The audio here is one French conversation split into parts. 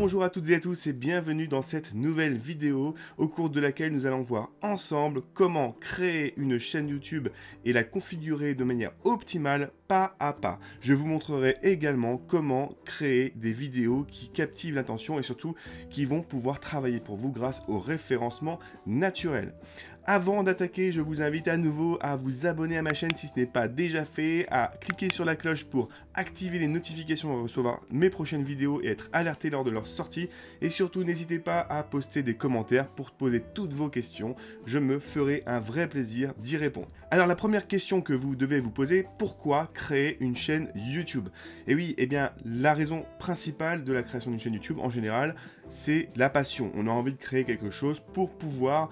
Bonjour à toutes et à tous et bienvenue dans cette nouvelle vidéo au cours de laquelle nous allons voir ensemble comment créer une chaîne YouTube et la configurer de manière optimale pas à pas. Je vous montrerai également comment créer des vidéos qui captivent l'attention et surtout qui vont pouvoir travailler pour vous grâce au référencement naturel. Avant d'attaquer, je vous invite à nouveau à vous abonner à ma chaîne si ce n'est pas déjà fait, à cliquer sur la cloche pour activer les notifications et recevoir mes prochaines vidéos et être alerté lors de leur sortie. Et surtout, n'hésitez pas à poster des commentaires pour poser toutes vos questions. Je me ferai un vrai plaisir d'y répondre. Alors la première question que vous devez vous poser, pourquoi créer une chaîne YouTube? Et oui, eh bien la raison principale de la création d'une chaîne YouTube en général, c'est la passion. On a envie de créer quelque chose pour pouvoir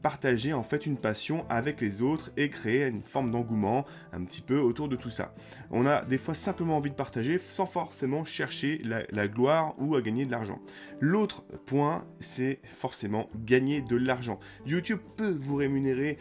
partager en fait une passion avec les autres et créer une forme d'engouement un petit peu autour de tout ça. On a des fois simplement envie de partager sans forcément chercher la gloire ou à gagner de l'argent. L'autre point, c'est forcément gagner de l'argent. YouTube peut vous rémunérer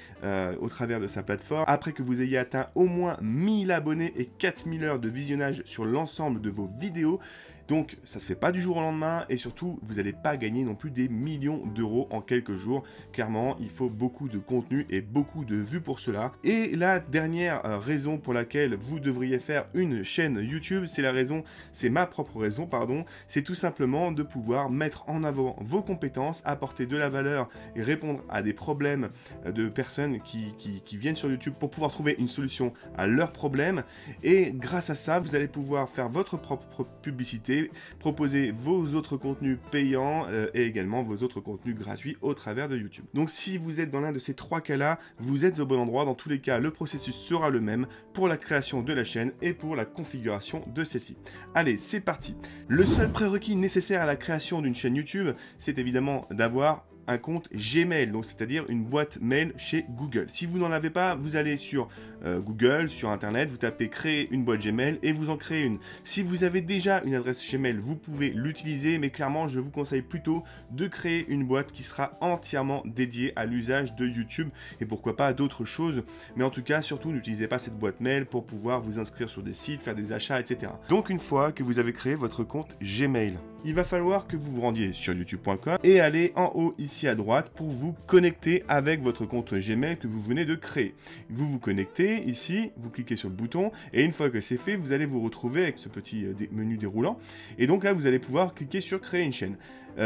au travers de sa plateforme après que vous ayez atteint au moins 1000 abonnés et 4000 heures de visionnage sur l'ensemble de vos vidéos. Donc ça se fait pas du jour au lendemain et surtout vous n'allez pas gagner non plus des millions d'euros en quelques jours. Clairement il faut beaucoup de contenu et beaucoup de vues pour cela. Et la dernière raison pour laquelle vous devriez faire une chaîne YouTube, c'est ma propre raison pardon, c'est tout simplement de pouvoir mettre en avant vos compétences, apporter de la valeur et répondre à des problèmes de personnes qui viennent sur YouTube pour pouvoir trouver une solution à leurs problèmes. Et grâce à ça vous allez pouvoir faire votre propre publicité, proposer vos autres contenus payants et également vos autres contenus gratuits au travers de YouTube. Donc si vous êtes dans l'un de ces trois cas-là, vous êtes au bon endroit. Dans tous les cas, le processus sera le même pour la création de la chaîne et pour la configuration de celle-ci. Allez, c'est parti. Le seul prérequis nécessaire à la création d'une chaîne YouTube, c'est évidemment d'avoir un compte Gmail, donc c'est-à-dire une boîte mail chez Google. Si vous n'en avez pas, vous allez sur Google, sur Internet, vous tapez créer une boîte Gmail et vous en créez une. Si vous avez déjà une adresse Gmail, vous pouvez l'utiliser, mais clairement, je vous conseille plutôt de créer une boîte qui sera entièrement dédiée à l'usage de YouTube et pourquoi pas à d'autres choses. Mais en tout cas, surtout, n'utilisez pas cette boîte mail pour pouvoir vous inscrire sur des sites, faire des achats, etc. Donc, une fois que vous avez créé votre compte Gmail, il va falloir que vous vous rendiez sur youtube.com et allez en haut ici à droite pour vous connecter avec votre compte Gmail que vous venez de créer. Vous vous connectez ici, vous cliquez sur le bouton et une fois que c'est fait, vous allez vous retrouver avec ce petit menu déroulant et donc là vous allez pouvoir cliquer sur créer une chaîne.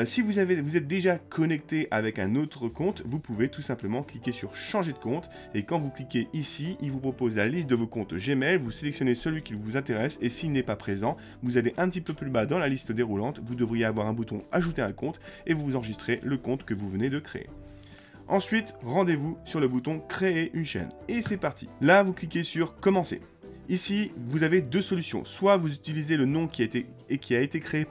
Si vous êtes déjà connecté avec un autre compte, vous pouvez tout simplement cliquer sur changer de compte et quand vous cliquez ici, il vous propose la liste de vos comptes Gmail, vous sélectionnez celui qui vous intéresse et s'il n'est pas présent, vous allez un petit peu plus bas dans la liste déroulante, vous devriez avoir un bouton ajouter un compte et vous enregistrez le compte que vous venez de créer. Ensuite, rendez-vous sur le bouton créer une chaîne et c'est parti. Là, vous cliquez sur commencer. Ici, vous avez deux solutions. Soit vous utilisez le nom qui a été créé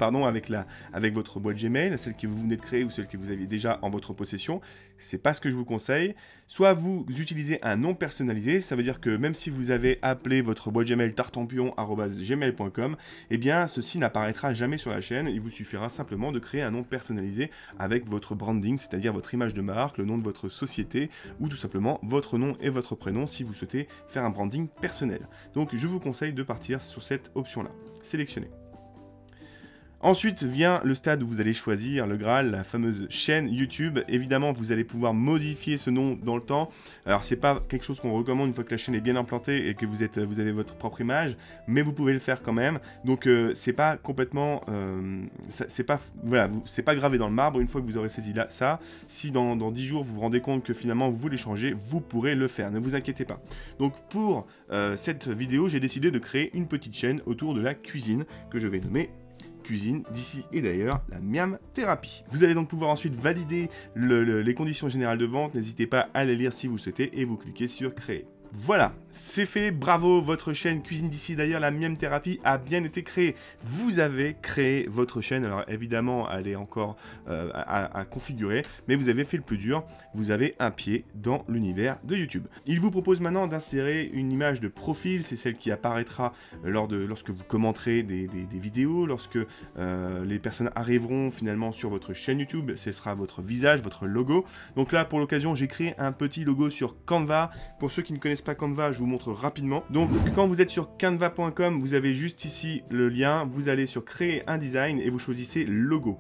avec votre boîte Gmail, celle que vous venez de créer ou celle que vous aviez déjà en votre possession. C'est pas ce que je vous conseille. Soit vous utilisez un nom personnalisé. Ça veut dire que même si vous avez appelé votre boîte Gmail tartampion@gmail.com, eh bien, ceci n'apparaîtra jamais sur la chaîne. Il vous suffira simplement de créer un nom personnalisé avec votre branding, c'est-à-dire votre image de marque, le nom de votre société ou tout simplement votre nom et votre prénom si vous souhaitez faire un branding personnel. Donc, je vous conseille de partir sur cette option-là. Sélectionnez. Ensuite vient le stade où vous allez choisir le Graal, la fameuse chaîne YouTube. Évidemment, vous allez pouvoir modifier ce nom dans le temps. Alors, c'est pas quelque chose qu'on recommande une fois que la chaîne est bien implantée et que vous avez votre propre image, mais vous pouvez le faire quand même. Donc, c'est pas complètement, c'est pas gravé dans le marbre. Une fois que vous aurez saisi ça, si dans 10 jours vous vous rendez compte que finalement vous voulez changer, vous pourrez le faire. Ne vous inquiétez pas. Donc, pour cette vidéo, j'ai décidé de créer une petite chaîne autour de la cuisine que je vais nommer cuisine d'ici et d'ailleurs la Miam Thérapie. Vous allez donc pouvoir ensuite valider les conditions générales de vente. N'hésitez pas à les lire si vous le souhaitez et vous cliquez sur créer. Voilà, c'est fait, bravo, votre chaîne Cuisine d'ici d'ailleurs, la Miam Thérapie a bien été créée. Vous avez créé votre chaîne, alors évidemment elle est encore à configurer, mais vous avez fait le plus dur, vous avez un pied dans l'univers de YouTube. Il vous propose maintenant d'insérer une image de profil, c'est celle qui apparaîtra lorsque vous commenterez des vidéos, lorsque les personnes arriveront finalement sur votre chaîne YouTube, ce sera votre visage, votre logo. Donc là pour l'occasion j'ai créé un petit logo sur Canva. Pour ceux qui ne connaissent pas Canva, je vous vous montre rapidement. Donc quand vous êtes sur canva.com, vous avez juste ici le lien, vous allez sur créer un design et vous choisissez logo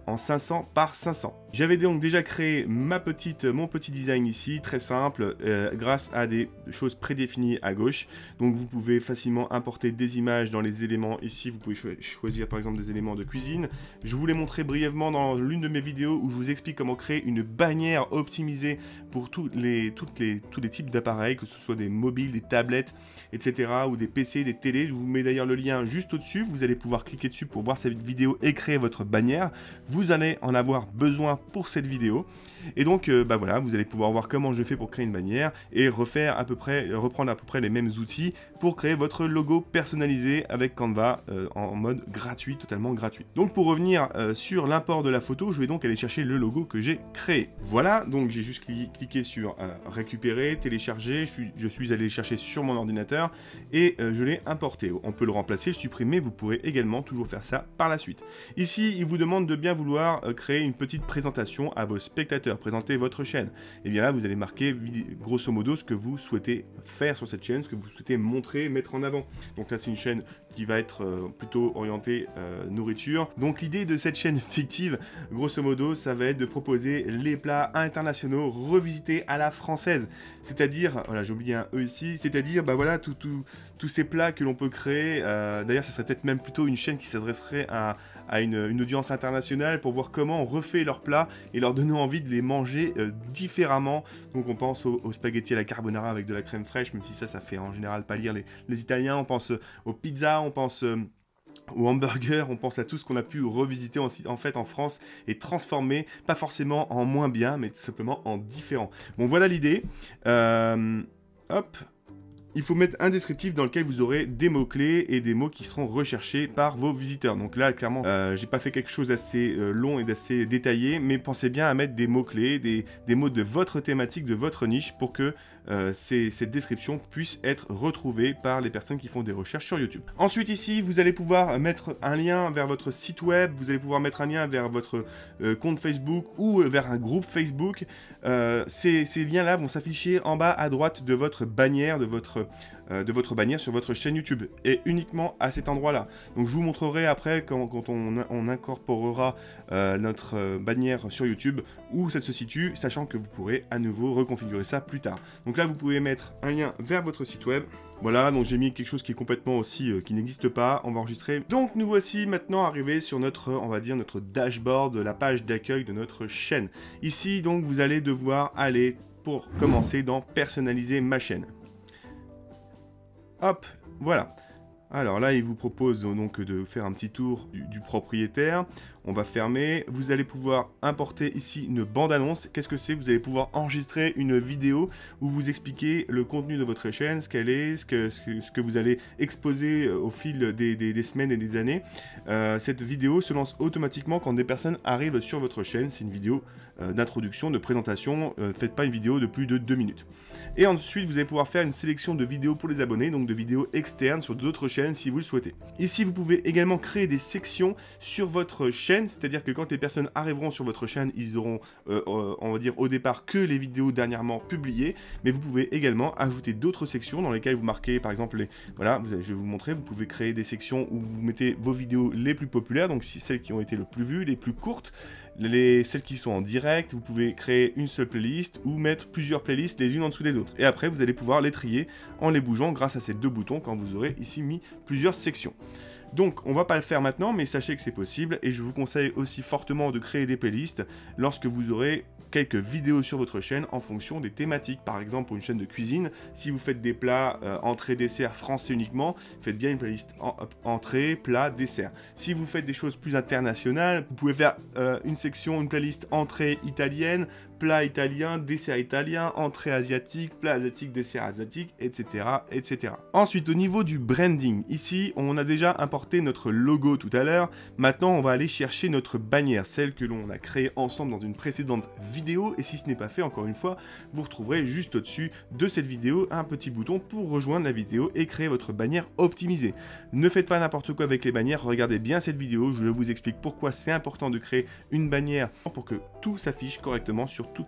en 500 par 500. J'avais donc déjà créé mon petit design ici, très simple, grâce à des choses prédéfinies à gauche. Donc vous pouvez facilement importer des images dans les éléments. Ici, vous pouvez choisir par exemple des éléments de cuisine. Je vous l'ai montré brièvement dans l'une de mes vidéos où je vous explique comment créer une bannière optimisée pour tous les types d'appareils, que ce soit des mobiles, des tablettes, etc. ou des PC, des télés. Je vous mets d'ailleurs le lien juste au-dessus. Vous allez pouvoir cliquer dessus pour voir cette vidéo et créer votre bannière. Vous allez en avoir besoin pour cette vidéo. Et donc, voilà, vous allez pouvoir voir comment je fais pour créer une bannière et reprendre à peu près les mêmes outils pour créer votre logo personnalisé avec Canva en mode gratuit, totalement gratuit. Donc, pour revenir sur l'import de la photo, je vais donc aller chercher le logo que j'ai créé. Voilà, donc j'ai juste cliqué sur récupérer, télécharger. Je suis allé le chercher sur mon ordinateur et je l'ai importé. On peut le remplacer, le supprimer. Vous pourrez également toujours faire ça par la suite. Ici, il vous demande de bien vouloir créer une petite présentation à vos spectateurs, présenter votre chaîne. Et bien là, vous allez marquer grosso modo ce que vous souhaitez faire sur cette chaîne, ce que vous souhaitez montrer, mettre en avant. Donc là, c'est une chaîne qui va être plutôt orientée nourriture. Donc l'idée de cette chaîne fictive, grosso modo, ça va être de proposer les plats internationaux revisités à la française. C'est-à-dire, voilà, j'ai oublié un E ici, c'est-à-dire, bah voilà, tous ces plats que l'on peut créer. D'ailleurs, ça serait peut-être même plutôt une chaîne qui s'adresserait à une audience internationale pour voir comment on refait leurs plats et leur donner envie de les manger différemment. Donc on pense aux spaghettis à la carbonara avec de la crème fraîche, même si ça fait en général pas lire les Italiens. On pense aux pizzas, on pense aux hamburgers, on pense à tout ce qu'on a pu revisiter en fait en France et transformer, pas forcément en moins bien, mais tout simplement en différent. Bon, voilà l'idée. Hop. Il faut mettre un descriptif dans lequel vous aurez des mots-clés et des mots qui seront recherchés par vos visiteurs. Donc là, clairement, j'ai pas fait quelque chose d'assez long et d'assez détaillé, mais pensez bien à mettre des mots-clés, des mots de votre thématique, de votre niche, pour que cette description puisse être retrouvée par les personnes qui font des recherches sur YouTube. Ensuite, ici, vous allez pouvoir mettre un lien vers votre site web, vous allez pouvoir mettre un lien vers votre compte Facebook ou vers un groupe Facebook. Ces liens-là vont s'afficher en bas à droite de votre bannière, de votre bannière sur votre chaîne YouTube, et uniquement à cet endroit-là. Donc je vous montrerai après quand on incorporera notre bannière sur YouTube où ça se situe, sachant que vous pourrez à nouveau reconfigurer ça plus tard. Donc là, vous pouvez mettre un lien vers votre site web. Voilà, donc j'ai mis quelque chose qui est complètement aussi, qui n'existe pas, on va enregistrer. Donc nous voici maintenant arrivés sur notre, on va dire, notre dashboard, la page d'accueil de notre chaîne. Ici, donc, vous allez devoir aller, pour commencer, dans personnaliser ma chaîne. Hop, voilà. Alors là, il vous propose donc de faire un petit tour du propriétaire. On va fermer. Vous allez pouvoir importer ici une bande-annonce. Qu'est-ce que c'est? Vous allez pouvoir enregistrer une vidéo où vous expliquez le contenu de votre chaîne, ce qu'elle est, ce que vous allez exposer au fil des semaines et des années. Cette vidéo se lance automatiquement quand des personnes arrivent sur votre chaîne. C'est une vidéo d'introduction, de présentation. Faites pas une vidéo de plus de 2 minutes. Et ensuite, vous allez pouvoir faire une sélection de vidéos pour les abonnés, donc de vidéos externes sur d'autres chaînes si vous le souhaitez. Ici, vous pouvez également créer des sections sur votre chaîne, c'est-à-dire que quand les personnes arriveront sur votre chaîne, ils auront, on va dire, au départ que les vidéos dernièrement publiées, mais vous pouvez également ajouter d'autres sections dans lesquelles vous marquez, par exemple, voilà, je vais vous montrer, vous pouvez créer des sections où vous mettez vos vidéos les plus populaires, donc celles qui ont été le plus vues, les plus courtes, celles qui sont en direct. Vous pouvez créer une seule playlist ou mettre plusieurs playlists les unes en dessous des autres. Et après, vous allez pouvoir les trier en les bougeant grâce à ces deux boutons quand vous aurez ici mis plusieurs sections. Donc, on va pas le faire maintenant, mais sachez que c'est possible, et je vous conseille aussi fortement de créer des playlists lorsque vous aurez quelques vidéos sur votre chaîne en fonction des thématiques. Par exemple, pour une chaîne de cuisine, si vous faites des plats entrée, dessert français uniquement, faites bien une playlist entrée, plat, dessert. Si vous faites des choses plus internationales, vous pouvez faire une playlist entrée italienne, plat italien, dessert italien, entrée asiatique, plat asiatique, dessert asiatique, etc., etc. Ensuite, au niveau du branding, ici, on a déjà importé notre logo tout à l'heure. Maintenant, on va aller chercher notre bannière, celle que l'on a créée ensemble dans une précédente vidéo. Et si ce n'est pas fait, encore une fois, vous retrouverez juste au-dessus de cette vidéo un petit bouton pour rejoindre la vidéo et créer votre bannière optimisée. Ne faites pas n'importe quoi avec les bannières, regardez bien cette vidéo, je vous explique pourquoi c'est important de créer une bannière pour que tout s'affiche correctement sur tous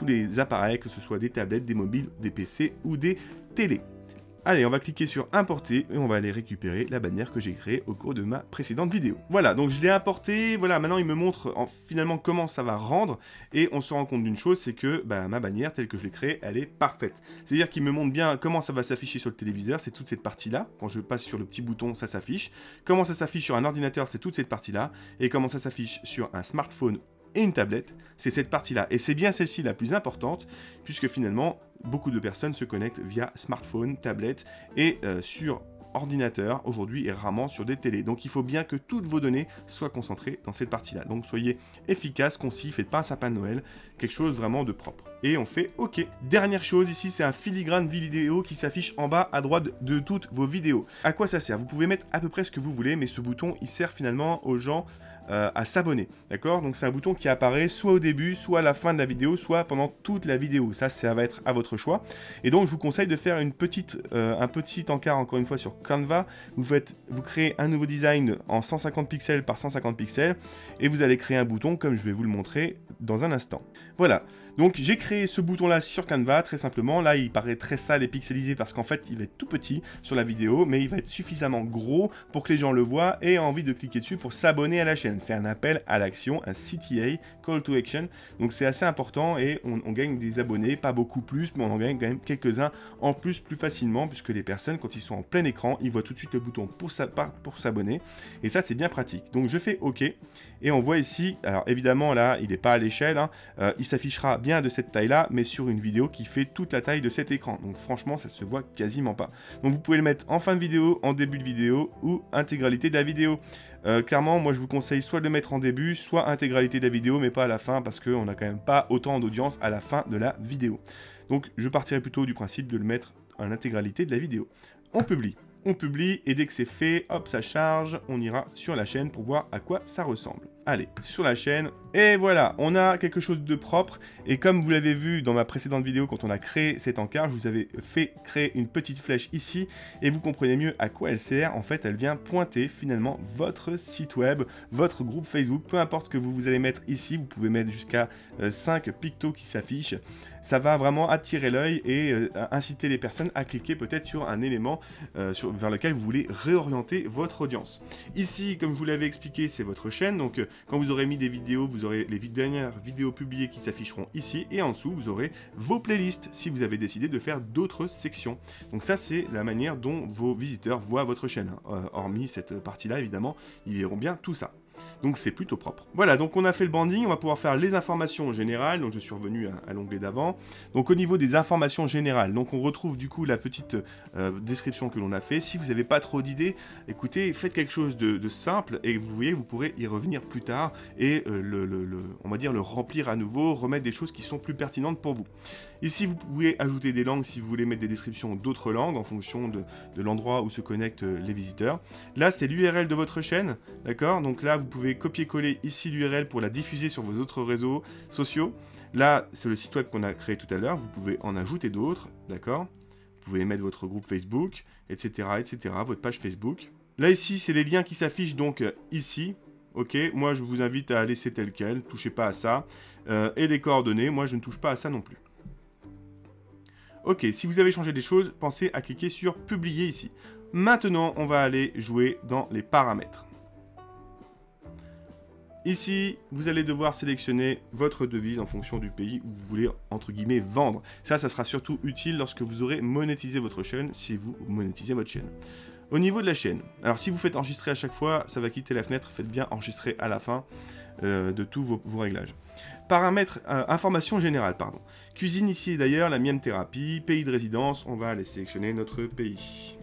les appareils, que ce soit des tablettes, des mobiles, des PC ou des télés. Allez, on va cliquer sur importer et on va aller récupérer la bannière que j'ai créée au cours de ma précédente vidéo. Voilà, donc je l'ai importé, voilà, maintenant il me montre finalement comment ça va rendre et on se rend compte d'une chose, c'est que ma bannière telle que je l'ai créée, elle est parfaite. C'est-à-dire qu'il me montre bien comment ça va s'afficher sur le téléviseur, c'est toute cette partie-là. Quand je passe sur le petit bouton, ça s'affiche. Comment ça s'affiche sur un ordinateur, c'est toute cette partie-là. Et comment ça s'affiche sur un smartphone et une tablette, c'est cette partie-là. Et c'est bien celle-ci la plus importante, puisque finalement, beaucoup de personnes se connectent via smartphone, tablette et sur ordinateur aujourd'hui et rarement sur des télés. Donc il faut bien que toutes vos données soient concentrées dans cette partie-là. Donc soyez efficace, concis, faites pas un sapin de Noël, quelque chose vraiment de propre. Et on fait OK. Dernière chose ici, c'est un filigrane vidéo qui s'affiche en bas à droite de toutes vos vidéos. À quoi ça sert? Vous pouvez mettre à peu près ce que vous voulez, mais ce bouton, il sert finalement aux gens à s'abonner, d'accord? Donc c'est un bouton qui apparaît soit au début, soit à la fin de la vidéo, soit pendant toute la vidéo. Ça va être à votre choix. Et donc je vous conseille de faire un petit encart encore une fois sur Canva. Vous créez un nouveau design en 150 pixels par 150 pixels et vous allez créer un bouton comme je vais vous le montrer dans un instant. Voilà. Donc j'ai créé ce bouton là sur Canva très simplement. Là il paraît très sale et pixelisé parce qu'en fait il va être tout petit sur la vidéo, mais il va être suffisamment gros pour que les gens le voient et aient envie de cliquer dessus pour s'abonner à la chaîne. C'est un appel à l'action, un CTA, Call to Action. Donc c'est assez important et on gagne des abonnés, pas beaucoup plus, mais on en gagne quand même quelques-uns en plus facilement puisque les personnes quand ils sont en plein écran, ils voient tout de suite le bouton pour s'abonner et ça c'est bien pratique. Donc je fais OK et on voit ici, alors évidemment là il n'est pas à l'échelle, hein, il s'affichera bien de cette taille là mais sur une vidéo qui fait toute la taille de cet écran, donc franchement ça se voit quasiment pas. Donc vous pouvez le mettre en fin de vidéo, en début de vidéo ou intégralité de la vidéo. Clairement moi je vous conseille soit de le mettre en début, soit intégralité de la vidéo mais pas à la fin parce qu'on n'a quand même pas autant d'audience à la fin de la vidéo. Donc je partirai plutôt du principe de le mettre en intégralité de la vidéo. On publie et dès que c'est fait, hop, ça charge, on ira sur la chaîne pour voir à quoi ça ressemble. Allez, sur la chaîne, et voilà, on a quelque chose de propre, et comme vous l'avez vu dans ma précédente vidéo, quand on a créé cet encart, je vous avais fait créer une petite flèche ici, et vous comprenez mieux à quoi elle sert. En fait, elle vient pointer finalement votre site web, votre groupe Facebook, peu importe ce que vous allez mettre ici, vous pouvez mettre jusqu'à 5 pictos qui s'affichent. Ça va vraiment attirer l'œil et inciter les personnes à cliquer peut-être sur un élément vers lequel vous voulez réorienter votre audience. Ici, comme je vous l'avais expliqué, c'est votre chaîne, donc quand vous aurez mis des vidéos, vous aurez les dernières vidéos publiées qui s'afficheront ici, et en dessous, vous aurez vos playlists si vous avez décidé de faire d'autres sections. Donc ça, c'est la manière dont vos visiteurs voient votre chaîne. Hormis cette partie-là, évidemment, ils verront bien tout ça. Donc c'est plutôt propre. Voilà, donc on a fait le branding, on va pouvoir faire les informations générales, donc je suis revenu à l'onglet d'avant. Donc au niveau des informations générales, donc on retrouve du coup la petite description que l'on a fait. Si vous n'avez pas trop d'idées, écoutez, faites quelque chose de simple et vous voyez, vous pourrez y revenir plus tard et on va dire le remplir à nouveau, remettre des choses qui sont plus pertinentes pour vous. Ici, vous pouvez ajouter des langues si vous voulez mettre des descriptions d'autres langues en fonction de l'endroit où se connectent les visiteurs. Là, c'est l'URL de votre chaîne, d'accord? Donc là, vous pouvez copier-coller ici l'URL pour la diffuser sur vos autres réseaux sociaux. Là, c'est le site web qu'on a créé tout à l'heure. Vous pouvez en ajouter d'autres, d'accord? Vous pouvez mettre votre groupe Facebook, etc., etc., votre page Facebook. Là, ici, c'est les liens qui s'affichent donc ici. Ok, moi, je vous invite à laisser tel quel, touchez pas à ça. Et les coordonnées, moi, je ne touche pas à ça non plus. Ok, si vous avez changé des choses, pensez à cliquer sur « Publier » ici. Maintenant, on va aller jouer dans les paramètres. Ici, vous allez devoir sélectionner votre devise en fonction du pays où vous voulez, entre guillemets, vendre. Ça sera surtout utile lorsque vous aurez monétisé votre chaîne, si vous monétisez votre chaîne. Au niveau de la chaîne, alors si vous faites enregistrer à chaque fois, ça va quitter la fenêtre, faites bien enregistrer à la fin de tous vos réglages. Paramètres, information générale, pardon. Cuisine ici d'ailleurs, la miam thérapie, pays de résidence, on va aller sélectionner notre pays.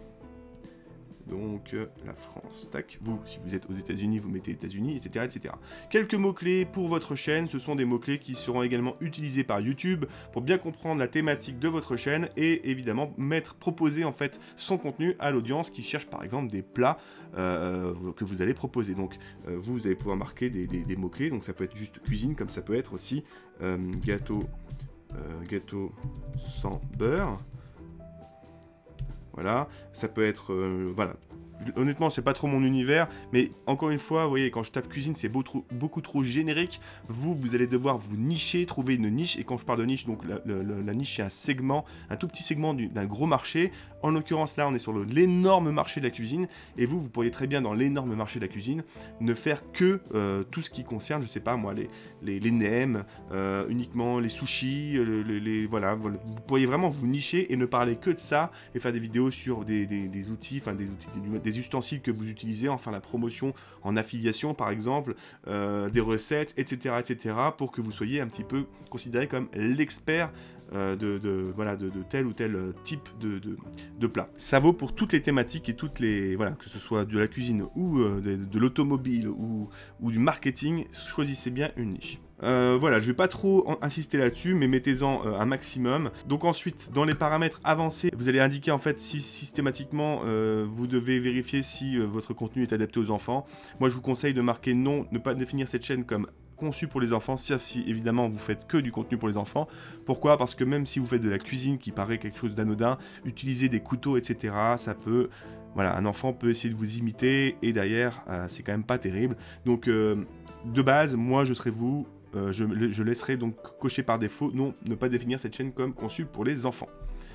Donc la France, tac, vous, si vous êtes aux États-Unis, vous mettez États-Unis, etc., etc. Quelques mots-clés pour votre chaîne, ce sont des mots-clés qui seront également utilisés par YouTube pour bien comprendre la thématique de votre chaîne et évidemment proposer en fait son contenu à l'audience qui cherche par exemple des plats que vous allez proposer. Donc vous allez pouvoir marquer des mots-clés, donc ça peut être juste cuisine, comme ça peut être aussi gâteau sans beurre. Voilà, ça peut être, voilà, honnêtement, c'est pas trop mon univers, mais encore une fois, vous voyez, quand je tape cuisine, c'est beaucoup trop générique. Vous allez devoir vous nicher, trouver une niche, et quand je parle de niche, donc la niche, c'est un segment, un tout petit segment d'un gros marché. En l'occurrence, là, on est sur l'énorme marché de la cuisine, et vous pourriez très bien, dans l'énorme marché de la cuisine, ne faire que tout ce qui concerne, je sais pas moi, les nems, uniquement les sushis, voilà, vous pourriez vraiment vous nicher et ne parler que de ça, et faire des vidéos sur des outils, enfin des ustensiles que vous utilisez, enfin la promotion en affiliation par exemple, des recettes, etc., pour que vous soyez un petit peu considéré comme l'expert voilà, de tel ou tel type de plat. Ça vaut pour toutes les thématiques et toutes les, voilà, que ce soit de la cuisine ou de l'automobile ou du marketing, choisissez bien une niche. Voilà, je vais pas trop insister là-dessus, mais mettez-en un maximum. Donc ensuite, dans les paramètres avancés, vous allez indiquer en fait si systématiquement vous devez vérifier si votre contenu est adapté aux enfants. Moi, je vous conseille de marquer non, ne pas définir cette chaîne comme conçu pour les enfants, sauf si évidemment vous faites que du contenu pour les enfants. Pourquoi? Parce que même si vous faites de la cuisine qui paraît quelque chose d'anodin, utiliser des couteaux, etc., ça peut... Voilà, un enfant peut essayer de vous imiter, et derrière, c'est quand même pas terrible. Donc, de base, moi, je serais vous... je laisserai donc cocher par défaut, non, ne pas définir cette chaîne comme conçue pour les enfants.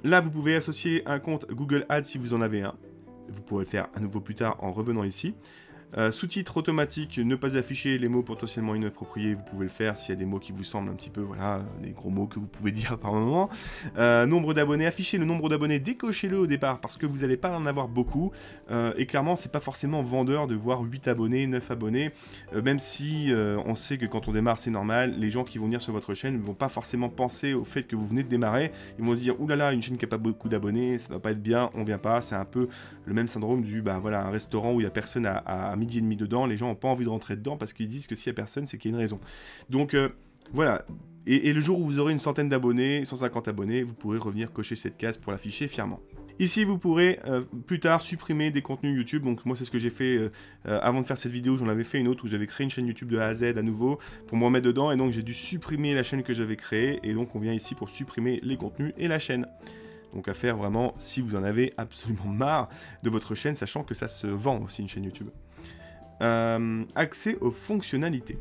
Là, vous pouvez associer un compte Google Ads si vous en avez un. Vous pourrez le faire à nouveau plus tard en revenant ici. Sous-titres automatiques, ne pas afficher les mots potentiellement inappropriés, vous pouvez le faire s'il y a des mots qui vous semblent un petit peu, voilà, des gros mots que vous pouvez dire par moment. Nombre d'abonnés, affichez le nombre d'abonnés, décochez-le au départ parce que vous n'allez pas en avoir beaucoup. Et clairement, c'est pas forcément vendeur de voir 8 abonnés, 9 abonnés, même si on sait que quand on démarre, c'est normal, les gens qui vont venir sur votre chaîne ne vont pas forcément penser au fait que vous venez de démarrer, ils vont se dire, oulala, une chaîne qui n'a pas beaucoup d'abonnés, ça ne va pas être bien, on vient pas, c'est un peu le même syndrome du, bah voilà, un restaurant où il n'y a personne à midi et demi dedans, les gens n'ont pas envie de rentrer dedans parce qu'ils disent que s'il n'y a personne, c'est qu'il y a une raison. Donc voilà, et le jour où vous aurez une centaine d'abonnés, 150 abonnés, vous pourrez revenir cocher cette case pour l'afficher fièrement. Ici, vous pourrez plus tard supprimer des contenus YouTube. Donc moi, c'est ce que j'ai fait avant de faire cette vidéo. J'en avais fait une autre où j'avais créé une chaîne YouTube de A à Z à nouveau pour me remettre dedans. Et donc, j'ai dû supprimer la chaîne que j'avais créée. Et donc, on vient ici pour supprimer les contenus et la chaîne. Donc à faire vraiment si vous en avez absolument marre de votre chaîne, sachant que ça se vend aussi une chaîne YouTube. Accès aux fonctionnalités.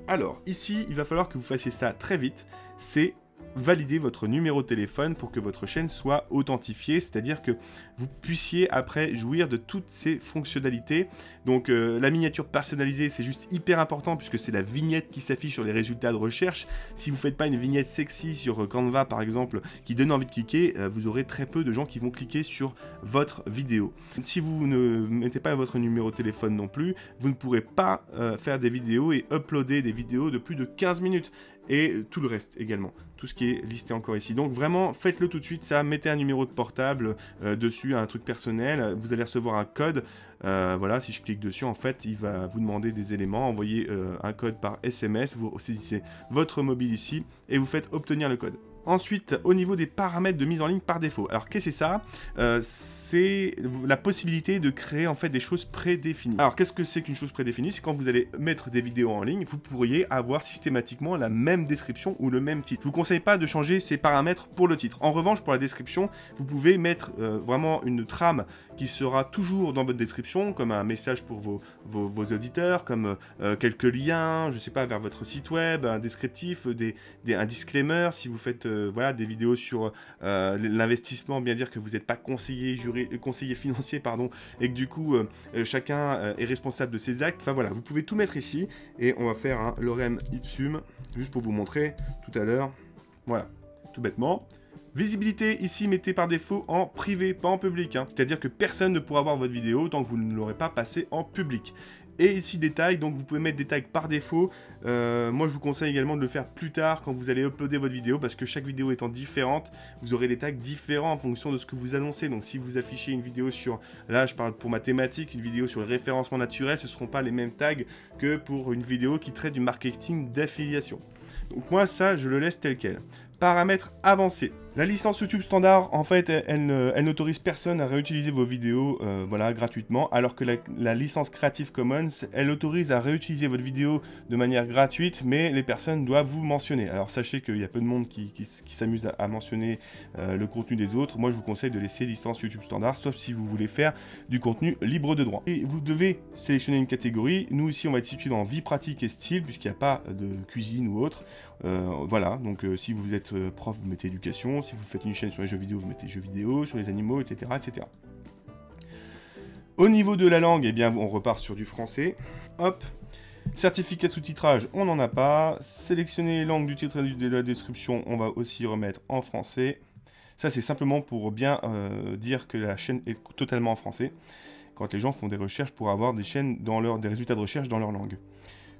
Alors, ici, il va falloir que vous fassiez ça très vite. C'est valider votre numéro de téléphone pour que votre chaîne soit authentifiée, c'est-à-dire que vous puissiez après jouir de toutes ces fonctionnalités. Donc la miniature personnalisée, c'est juste hyper important puisque c'est la vignette qui s'affiche sur les résultats de recherche. Si vous ne faites pas une vignette sexy sur Canva par exemple qui donne envie de cliquer, vous aurez très peu de gens qui vont cliquer sur votre vidéo. Si vous ne mettez pas votre numéro de téléphone non plus, vous ne pourrez pas faire des vidéos et uploader des vidéos de plus de 15 minutes. Et tout le reste également, tout ce qui est listé encore ici. Donc vraiment, faites-le tout de suite, ça, mettez un numéro de portable dessus, un truc personnel, vous allez recevoir un code, voilà, si je clique dessus, en fait, il va vous demander des éléments, envoyez un code par SMS, vous saisissez votre mobile ici, et vous faites obtenir le code. Ensuite, au niveau des paramètres de mise en ligne par défaut. Alors, qu'est-ce que c'est ça? C'est la possibilité de créer en fait des choses prédéfinies. Alors, qu'est-ce que c'est qu'une chose prédéfinie? C'est quand vous allez mettre des vidéos en ligne, vous pourriez avoir systématiquement la même description ou le même titre. Je vous conseille pas de changer ces paramètres pour le titre. En revanche, pour la description, vous pouvez mettre vraiment une trame qui sera toujours dans votre description, comme un message pour vos auditeurs, comme quelques liens, je sais pas, vers votre site web, un descriptif, un disclaimer si vous faites voilà, des vidéos sur l'investissement, bien dire que vous n'êtes pas conseiller financier, pardon, et que du coup, chacun est responsable de ses actes. Enfin voilà, vous pouvez tout mettre ici, et on va faire un lorem ipsum, juste pour vous montrer tout à l'heure. Voilà, tout bêtement. Visibilité, ici, mettez par défaut en privé, pas en public. Hein. C'est-à-dire que personne ne pourra voir votre vidéo tant que vous ne l'aurez pas passé en public. Et ici des tags, donc vous pouvez mettre des tags par défaut. Moi je vous conseille également de le faire plus tard quand vous allez uploader votre vidéo, parce que chaque vidéo étant différente, vous aurez des tags différents en fonction de ce que vous annoncez. Donc si vous affichez une vidéo sur, là je parle pour ma thématique, une vidéo sur le référencement naturel, ce ne seront pas les mêmes tags que pour une vidéo qui traite du marketing d'affiliation. Donc moi ça je le laisse tel quel. Paramètres avancés. La licence YouTube standard, en fait, elle n'autorise personne à réutiliser vos vidéos voilà, gratuitement, alors que la licence Creative Commons, elle autorise à réutiliser votre vidéo de manière gratuite, mais les personnes doivent vous mentionner. Alors sachez qu'il y a peu de monde qui s'amuse à mentionner le contenu des autres. Moi, je vous conseille de laisser licence YouTube standard, sauf si vous voulez faire du contenu libre de droit. Et vous devez sélectionner une catégorie. Nous, ici, on va être situé dans vie pratique et style, puisqu'il n'y a pas de cuisine ou autre. Voilà, donc si vous êtes prof, vous mettez éducation. Si vous faites une chaîne sur les jeux vidéo, vous mettez jeux vidéo, sur les animaux, etc. etc. Au niveau de la langue, eh bien, on repart sur du français. Hop. Certificat de sous-titrage, on n'en a pas. Sélectionner les langues du titre et de la description, on va aussi remettre en français. Ça, c'est simplement pour bien dire que la chaîne est totalement en français. Quand les gens font des recherches pour avoir des chaînes des résultats de recherche dans leur langue.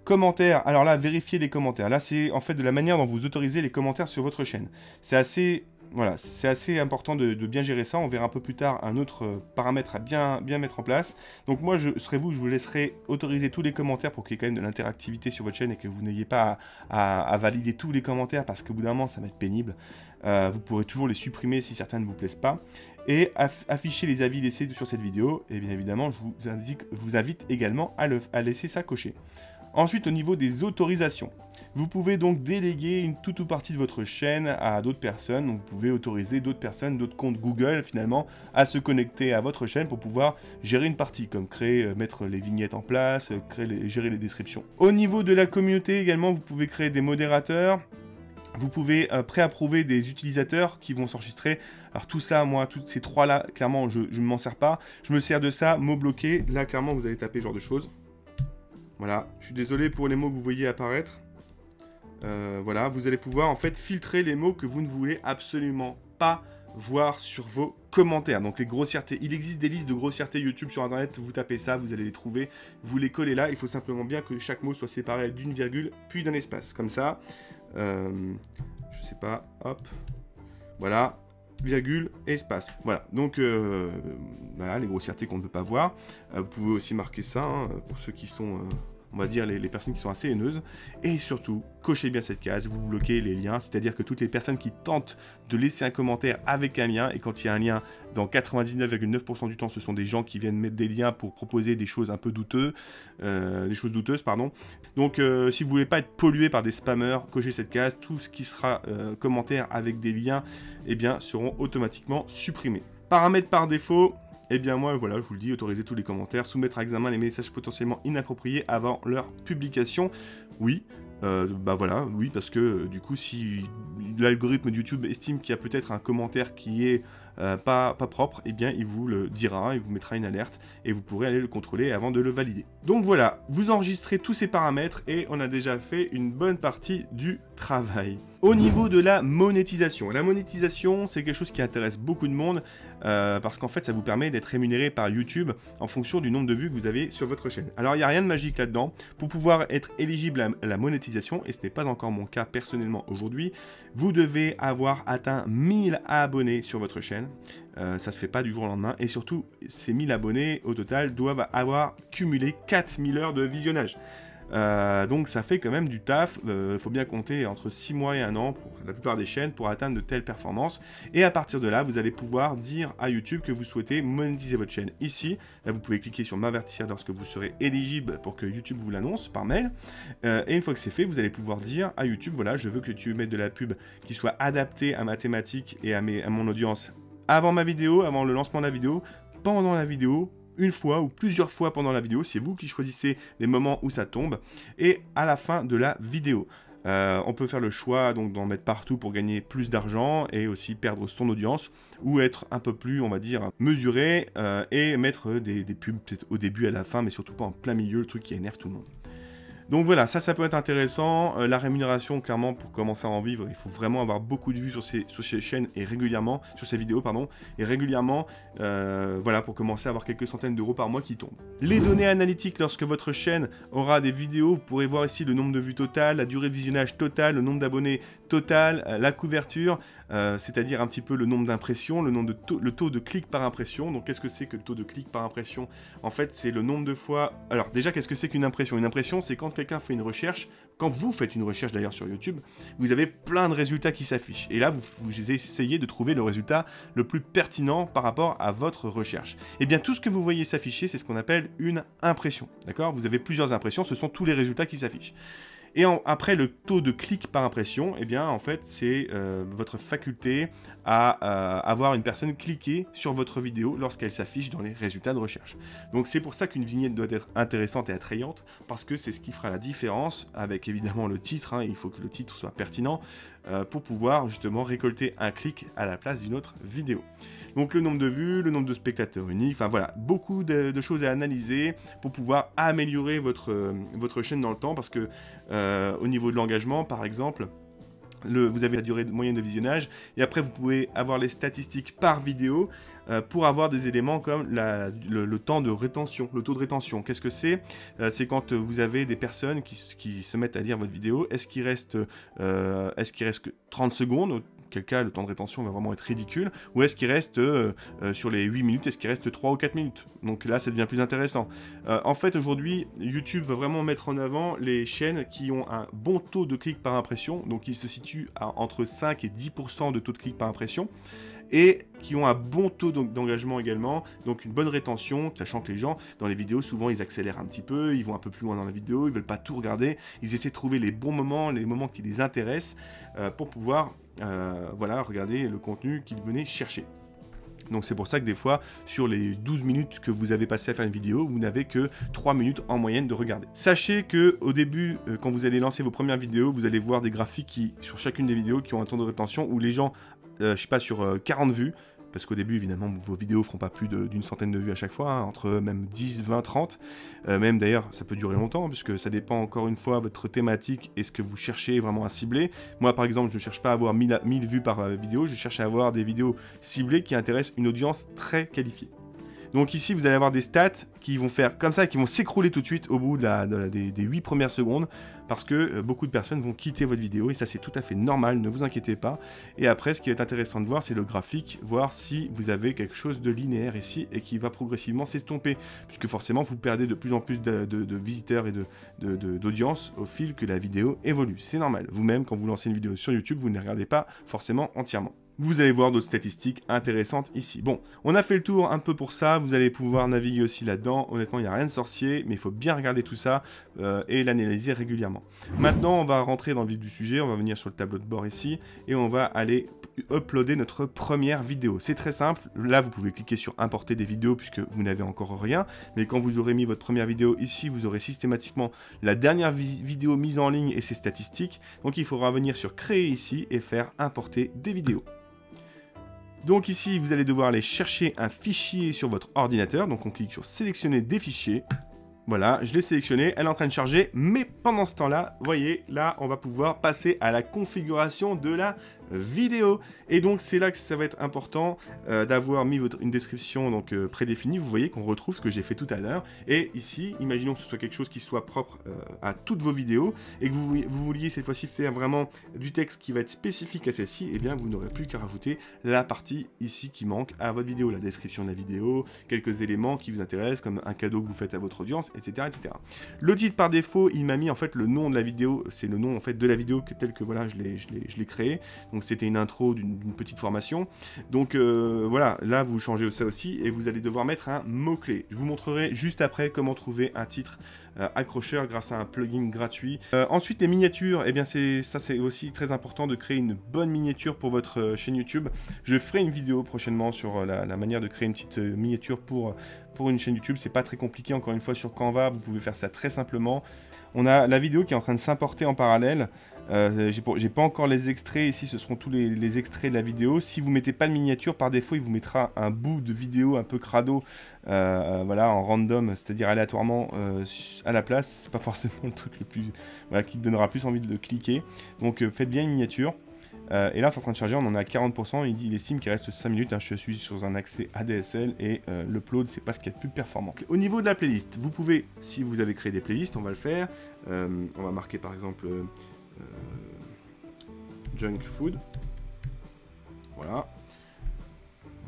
Commentaires, alors là, vérifiez les commentaires. Là, c'est en fait de la manière dont vous autorisez les commentaires sur votre chaîne. C'est assez... Voilà, c'est assez important de bien gérer ça. On verra un peu plus tard un autre paramètre à bien mettre en place. Donc moi, je vous laisserai autoriser tous les commentaires pour qu'il y ait quand même de l'interactivité sur votre chaîne et que vous n'ayez pas à valider tous les commentaires parce qu'au bout d'un moment, ça va être pénible. Vous pourrez toujours les supprimer si certains ne vous plaisent pas. Et afficher les avis laissés sur cette vidéo. Et bien évidemment, je vous invite également à laisser ça coché. Ensuite, au niveau des autorisations, vous pouvez donc déléguer une toute ou partie de votre chaîne à d'autres personnes. Donc, vous pouvez autoriser d'autres personnes, d'autres comptes Google finalement, à se connecter à votre chaîne pour pouvoir gérer une partie, comme mettre les vignettes en place, gérer les descriptions. Au niveau de la communauté également, vous pouvez créer des modérateurs. Vous pouvez préapprouver des utilisateurs qui vont s'enregistrer. Alors tout ça, moi, tous ces trois-là, clairement, je ne m'en sers pas. Je me sers de ça, mots bloqués. Là, clairement, vous allez taper ce genre de choses. Voilà, je suis désolé pour les mots que vous voyez apparaître. Voilà, vous allez pouvoir en fait filtrer les mots que vous ne voulez absolument pas voir sur vos commentaires. Donc les grossièretés, il existe des listes de grossièretés YouTube sur internet, vous tapez ça, vous allez les trouver, vous les collez là, il faut simplement bien que chaque mot soit séparé d'une virgule, puis d'un espace, comme ça. Je sais pas, hop, voilà, virgule, espace. Voilà, donc voilà, les grossièretés qu'on ne peut pas voir. Vous pouvez aussi marquer ça, hein, pour ceux qui sont... on va dire les personnes qui sont assez haineuses, et surtout, cochez bien cette case, vous bloquez les liens, c'est-à-dire que toutes les personnes qui tentent de laisser un commentaire avec un lien, et quand il y a un lien, dans 99,9% du temps, ce sont des gens qui viennent mettre des liens pour proposer des choses un peu douteuses, pardon. Donc, si vous voulez pas être pollué par des spammers, cochez cette case, tout ce qui sera commentaire avec des liens, eh bien, seront automatiquement supprimés. Paramètres par défaut, eh bien moi, voilà, je vous le dis, autoriser tous les commentaires, soumettre à examen les messages potentiellement inappropriés avant leur publication. Oui, bah voilà, oui, parce que du coup, si l'algorithme de YouTube estime qu'il y a peut-être un commentaire qui est pas propre, eh bien il vous le dira, il vous mettra une alerte et vous pourrez aller le contrôler avant de le valider. Donc voilà, vous enregistrez tous ces paramètres et on a déjà fait une bonne partie du travail. Au niveau de la monétisation, c'est quelque chose qui intéresse beaucoup de monde parce qu'en fait ça vous permet d'être rémunéré par YouTube en fonction du nombre de vues que vous avez sur votre chaîne. Alors il n'y a rien de magique là-dedans. Pour pouvoir être éligible à la monétisation, et ce n'est pas encore mon cas personnellement aujourd'hui, vous devez avoir atteint 1000 abonnés sur votre chaîne. Ça se fait pas du jour au lendemain, et surtout ces 1000 abonnés au total doivent avoir cumulé 4000 heures de visionnage. Donc ça fait quand même du taf, faut bien compter entre 6 mois et 1 an pour la plupart des chaînes pour atteindre de telles performances, et à partir de là vous allez pouvoir dire à YouTube que vous souhaitez monétiser votre chaîne. Ici, là vous pouvez cliquer sur m'avertir lorsque vous serez éligible pour que YouTube vous l'annonce par mail, et une fois que c'est fait, vous allez pouvoir dire à YouTube, voilà, je veux que tu mettes de la pub qui soit adaptée à ma thématique et à mon audience avant ma vidéo, avant le lancement de la vidéo, pendant la vidéo, une fois ou plusieurs fois pendant la vidéo, c'est vous qui choisissez les moments où ça tombe, et à la fin de la vidéo. On peut faire le choix donc d'en mettre partout pour gagner plus d'argent et aussi perdre son audience, ou être un peu plus, on va dire, mesuré et mettre des pubs peut-être au début, à la fin, mais surtout pas en plein milieu, le truc qui énerve tout le monde. Donc voilà, ça peut être intéressant. La rémunération, clairement, pour commencer à en vivre, il faut vraiment avoir beaucoup de vues sur ces chaînes et régulièrement, sur ces vidéos, pardon, et régulièrement, voilà, pour commencer à avoir quelques centaines d'euros par mois qui tombent. Les données analytiques, lorsque votre chaîne aura des vidéos, vous pourrez voir ici le nombre de vues totales, la durée de visionnage totale, le nombre d'abonnés total, la couverture, c'est-à-dire un petit peu le nombre d'impressions, le taux de clics par impression. Donc qu'est-ce que c'est que le taux de clics par impression? En fait, c'est le nombre de fois... Alors déjà, qu'est-ce que c'est qu'une impression? Une impression, c'est quand quelqu'un fait une recherche, quand vous faites une recherche d'ailleurs sur YouTube, vous avez plein de résultats qui s'affichent. Et là, vous essayez de trouver le résultat le plus pertinent par rapport à votre recherche. Et bien, tout ce que vous voyez s'afficher, c'est ce qu'on appelle une impression. D'accord? Vous avez plusieurs impressions, ce sont tous les résultats qui s'affichent. Et après, le taux de clic par impression, eh bien, en fait, c'est votre faculté à avoir une personne cliquer sur votre vidéo lorsqu'elle s'affiche dans les résultats de recherche. Donc, c'est pour ça qu'une vignette doit être intéressante et attrayante, parce que c'est ce qui fera la différence avec, évidemment, le titre. Hein, il faut que le titre soit pertinent pour pouvoir, justement, récolter un clic à la place d'une autre vidéo. Donc, le nombre de vues, le nombre de spectateurs uniques, enfin, voilà, beaucoup de choses à analyser pour pouvoir améliorer votre chaîne dans le temps, parce que au niveau de l'engagement, par exemple, vous avez la durée moyenne de visionnage, et après vous pouvez avoir les statistiques par vidéo pour avoir des éléments comme le temps de rétention, le taux de rétention. Qu'est-ce que c'est? C'est quand vous avez des personnes qui se mettent à lire votre vidéo, est-ce qu'il reste que 30 secondes? Quel cas le temps de rétention va vraiment être ridicule, ou est-ce qu'il reste sur les 8 minutes, est-ce qu'il reste 3 ou 4 minutes? Donc là ça devient plus intéressant. En fait aujourd'hui YouTube va vraiment mettre en avant les chaînes qui ont un bon taux de clic par impression, donc il se situe à entre 5 et 10% de taux de clic par impression, et qui ont un bon taux d'engagement également, donc une bonne rétention, sachant que les gens, dans les vidéos, souvent ils accélèrent un petit peu, ils vont un peu plus loin dans la vidéo, ils veulent pas tout regarder, ils essaient de trouver les bons moments, les moments qui les intéressent, pour pouvoir voilà, regarder le contenu qu'ils venaient chercher. Donc c'est pour ça que des fois, sur les 12 minutes que vous avez passé à faire une vidéo, vous n'avez que 3 minutes en moyenne de regarder. Sachez que au début, quand vous allez lancer vos premières vidéos, vous allez voir des graphiques sur chacune des vidéos qui ont un temps de rétention où les gens, je sais pas, sur 40 vues, parce qu'au début, évidemment, vos vidéos ne feront pas plus d'une centaine de vues à chaque fois, hein, entre même 10, 20, 30. Même d'ailleurs, ça peut durer longtemps, puisque ça dépend encore une fois de votre thématique et ce que vous cherchez vraiment à cibler. Moi, par exemple, je ne cherche pas à avoir 1000 vues par vidéo, je cherche à avoir des vidéos ciblées qui intéressent une audience très qualifiée. Donc ici, vous allez avoir des stats qui vont faire comme ça, qui vont s'écrouler tout de suite au bout des 8 premières secondes, parce que beaucoup de personnes vont quitter votre vidéo, et ça c'est tout à fait normal, ne vous inquiétez pas. Et après, ce qui est intéressant de voir, c'est le graphique, voir si vous avez quelque chose de linéaire ici, et qui va progressivement s'estomper, puisque forcément, vous perdez de plus en plus de visiteurs et d'audience au fil que la vidéo évolue. C'est normal. Vous-même, quand vous lancez une vidéo sur YouTube, vous ne les regardez pas forcément entièrement. Vous allez voir d'autres statistiques intéressantes ici. Bon, on a fait le tour un peu pour ça, vous allez pouvoir naviguer aussi là-dedans. Honnêtement, il n'y a rien de sorcier, mais il faut bien regarder tout ça et l'analyser régulièrement. Maintenant, on va rentrer dans le vif du sujet, on va venir sur le tableau de bord ici, et on va aller uploader notre première vidéo. C'est très simple, là vous pouvez cliquer sur importer des vidéos puisque vous n'avez encore rien, mais quand vous aurez mis votre première vidéo ici, vous aurez systématiquement la dernière vidéo mise en ligne et ses statistiques. Donc il faudra venir sur créer ici et faire importer des vidéos. Donc ici, vous allez devoir aller chercher un fichier sur votre ordinateur. Donc on clique sur sélectionner des fichiers. Voilà, je l'ai sélectionné, elle est en train de charger, mais pendant ce temps-là, vous voyez, là, on va pouvoir passer à la configuration de la vidéo. Et donc, c'est là que ça va être important d'avoir mis une description donc prédéfinie. Vous voyez qu'on retrouve ce que j'ai fait tout à l'heure. Et ici, imaginons que ce soit quelque chose qui soit propre à toutes vos vidéos et que vous vouliez cette fois-ci faire vraiment du texte qui va être spécifique à celle-ci, eh bien, vous n'aurez plus qu'à rajouter la partie ici qui manque à votre vidéo, la description de la vidéo, quelques éléments qui vous intéressent, comme un cadeau que vous faites à votre audience, etc., etc. Le titre par défaut, il m'a mis en fait le nom de la vidéo, c'est le nom en fait de la vidéo tel que voilà, je l'ai créé. Donc c'était une intro d'une petite formation. Donc voilà, là vous changez ça aussi et vous allez devoir mettre un mot-clé. Je vous montrerai juste après comment trouver un titre accrocheur grâce à un plugin gratuit. Ensuite les miniatures, eh bien c'est aussi très important de créer une bonne miniature pour votre chaîne YouTube. Je ferai une vidéo prochainement sur la manière de créer une petite miniature pour une chaîne YouTube. C'est pas très compliqué, encore une fois sur Canva, vous pouvez faire ça très simplement. On a la vidéo qui est en train de s'importer en parallèle. J'ai pas encore les extraits ici, ce seront tous les extraits de la vidéo. Si vous mettez pas de miniature, par défaut, il vous mettra un bout de vidéo un peu crado, voilà, en random, c'est-à-dire aléatoirement à la place. C'est pas forcément le truc le plus, voilà, qui donnera plus envie de cliquer. Donc faites bien une miniature. Et là, c'est en train de charger, on en est à 40%. Il estime qu'il reste 5 minutes. Hein, je suis sur un accès ADSL et l'upload, c'est pas ce qu'il y a de plus performant. Au niveau de la playlist, vous pouvez, si vous avez créé des playlists, on va le faire. On va marquer par exemple junk food. Voilà.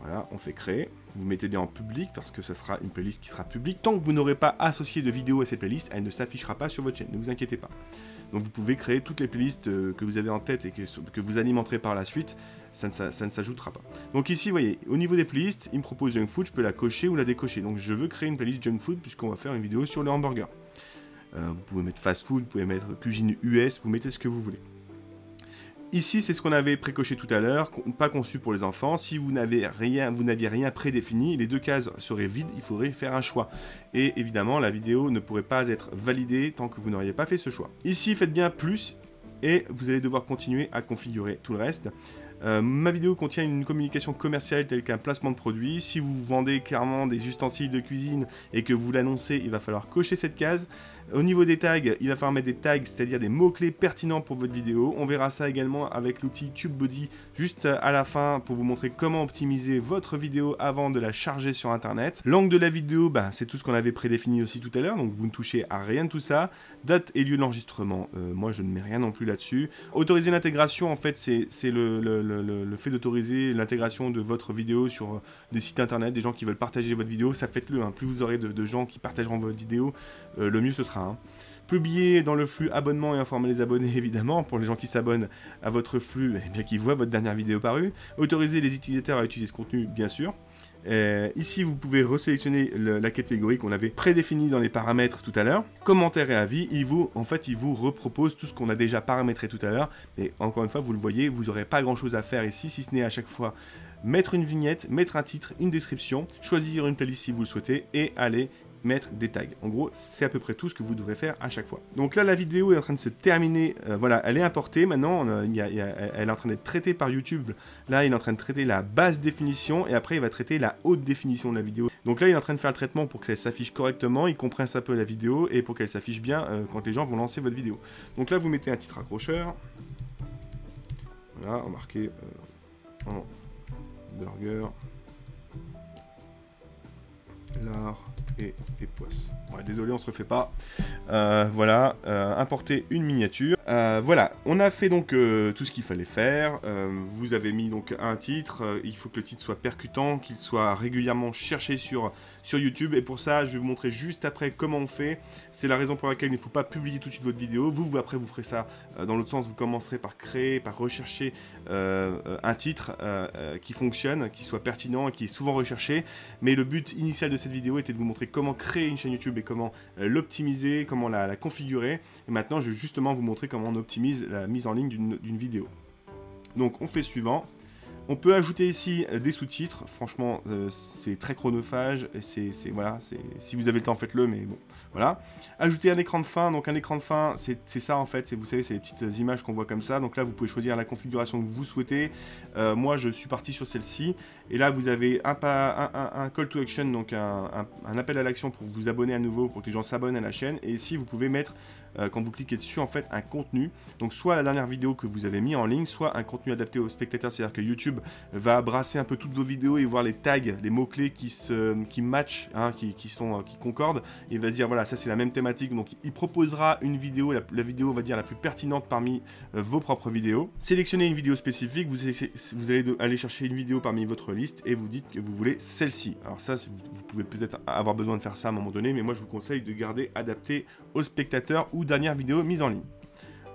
Voilà, on fait créer. vous mettez bien en public parce que ça sera une playlist qui sera publique. Tant que vous n'aurez pas associé de vidéo à cette playlist, elle ne s'affichera pas sur votre chaîne, ne vous inquiétez pas. Donc vous pouvez créer toutes les playlists que vous avez en tête et que vous alimenterez par la suite, ça ne s'ajoutera pas. Donc ici, vous voyez, au niveau des playlists, il me propose junk food, je peux la cocher ou la décocher. Donc je veux créer une playlist junk food puisqu'on va faire une vidéo sur le hamburger. Vous pouvez mettre fast food, vous pouvez mettre cuisine US, vous mettez ce que vous voulez. Ici, c'est ce qu'on avait précoché tout à l'heure, pas conçu pour les enfants. Si vous n'aviez rien prédéfini, les deux cases seraient vides, il faudrait faire un choix. Et évidemment, la vidéo ne pourrait pas être validée tant que vous n'auriez pas fait ce choix. Ici, faites bien plus et vous allez devoir continuer à configurer tout le reste. Ma vidéo contient une communication commerciale telle qu'un placement de produit. Si vous vendez clairement des ustensiles de cuisine et que vous l'annoncez, il va falloir cocher cette case. Au niveau des tags, il va falloir mettre des tags, c'est-à-dire des mots-clés pertinents pour votre vidéo. On verra ça également avec l'outil TubeBuddy juste à la fin pour vous montrer comment optimiser votre vidéo avant de la charger sur Internet. L'angle de la vidéo, c'est tout ce qu'on avait prédéfini aussi tout à l'heure, donc vous ne touchez à rien de tout ça. Date et lieu de l'enregistrement, moi je ne mets rien non plus là-dessus. Autoriser l'intégration, en fait, c'est le fait d'autoriser l'intégration de votre vidéo sur des sites internet, des gens qui veulent partager votre vidéo, ça faites-le, hein. Plus vous aurez de gens qui partageront votre vidéo, le mieux ce sera. Publier dans le flux abonnement et informer les abonnés, évidemment, pour les gens qui s'abonnent à votre flux, eh bien qu'ils voient votre dernière vidéo parue. Autoriser les utilisateurs à utiliser ce contenu, bien sûr. Ici, vous pouvez resélectionner la catégorie qu'on avait prédéfinie dans les paramètres tout à l'heure. Commentaires et avis, il vous repropose tout ce qu'on a déjà paramétré tout à l'heure. Et encore une fois, vous le voyez, vous n'aurez pas grand-chose à faire ici, si ce n'est à chaque fois mettre une vignette, mettre un titre, une description, choisir une playlist si vous le souhaitez, et aller mettre des tags. En gros, c'est à peu près tout ce que vous devrez faire à chaque fois. Donc là, la vidéo est en train de se terminer. Voilà, elle est importée. Maintenant, elle est en train d'être traitée par YouTube. Là, il est en train de traiter la basse définition et après, il va traiter la haute définition de la vidéo. Donc là, il est en train de faire le traitement pour que ça s'affiche correctement, il compresse un peu la vidéo et pour qu'elle s'affiche bien quand les gens vont lancer votre vidéo. Donc là, vous mettez un titre accrocheur. Voilà, marqué en burger. Lard et des poisses. Ouais, désolé, on se refait pas. Voilà, importer une miniature. Voilà, on a fait donc tout ce qu'il fallait faire. Vous avez mis donc un titre. Il faut que le titre soit percutant, qu'il soit régulièrement cherché sur YouTube. Et pour ça, je vais vous montrer juste après comment on fait. C'est la raison pour laquelle il ne faut pas publier tout de suite votre vidéo. Après, vous ferez ça dans l'autre sens. Vous commencerez par créer, par rechercher un titre qui fonctionne, qui soit pertinent et qui est souvent recherché. Mais le but initial de cette vidéo était de vous montrer comment créer une chaîne YouTube et comment l'optimiser, comment la configurer. Et maintenant, je vais justement vous montrer comment on optimise la mise en ligne d'une vidéo. Donc, on fait suivant. On peut ajouter ici des sous-titres. Franchement, c'est très chronophage. Et voilà, si vous avez le temps, faites-le. Mais bon, voilà. Ajouter un écran de fin. Donc, un écran de fin, c'est ça en fait. Vous savez, c'est les petites images qu'on voit comme ça. Donc là, vous pouvez choisir la configuration que vous souhaitez. Moi, je suis parti sur celle-ci. Et là, vous avez un call to action, donc un appel à l'action pour vous abonner à nouveau, pour que les gens s'abonnent à la chaîne. Et ici, vous pouvez mettre, quand vous cliquez dessus, en fait, un contenu. Donc, soit la dernière vidéo que vous avez mis en ligne, soit un contenu adapté aux spectateurs. C'est-à-dire que YouTube va brasser un peu toutes vos vidéos et voir les tags, les mots-clés qui matchent, hein, qui concordent. Et il va se dire, voilà, ça c'est la même thématique. Donc, il proposera une vidéo, la vidéo, on va dire, la plus pertinente parmi vos propres vidéos. Sélectionnez une vidéo spécifique. Vous allez aller chercher une vidéo parmi votre liste et vous dites que vous voulez celle-ci. Alors ça, vous pouvez peut-être avoir besoin de faire ça à un moment donné, mais moi je vous conseille de garder adapté aux spectateurs ou dernière vidéo mise en ligne.